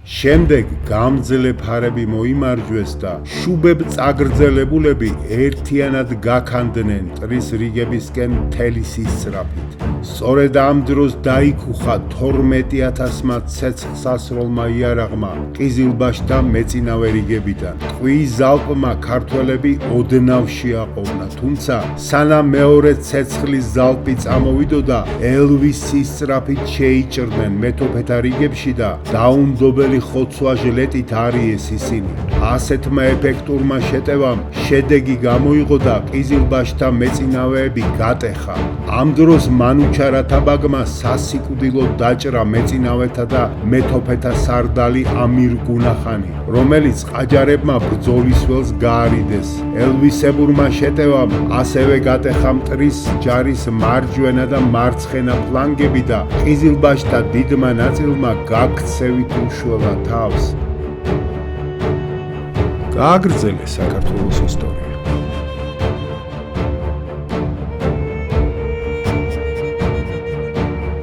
შემდეგ გამძლე ფარები მოიმარჯვეს და შუბებ წაგრძელებულები ერთიანად გაქანდნენ მტრის რიგებისკენ მთელი სისწრაფით. სწორედ ამ დროს დაიქუხა 12,000-მა ცეცხლსასროლმა იარაღმა ყიზილბაშთა მეწინავე რიგებიდან. ტყუის ზალპმა ქართველები ოდნავ შეაყოვნა, თუმცა სანამ მეორე ცეცხლის ზალპი წამოვიდოდა, ელვის სისწრაფით შეიჭრნენ მეტოფეთა რიგებში და დაუნდობელი ხოცვა ჟლეტით არიეს ისინი. ასეთმა ეფექტურმა შეტევამ შედეგი გამოიღო და ყიზილბაშთა მეწინავეები გატეხა. ამ დროს მანუჩარ ათაბაგმა სასიკვდილოდ დაჭრა მეწინავეთა და მეტოფეთა სარდალი ამირ გუნახანი, რომელიც ყაჯარებმა ბრძოლის ველს გაარიდეს. ელვისებურმა შეტევამ ასევე გატეხა მტრის ჯარის მარჯვენა და მარცხენა ფლანგები და ყიზილბაშთა დიდმა ნაწილმა გაქცევით უშველა თავს. გააგრძელეს საქართველოს ისტორია.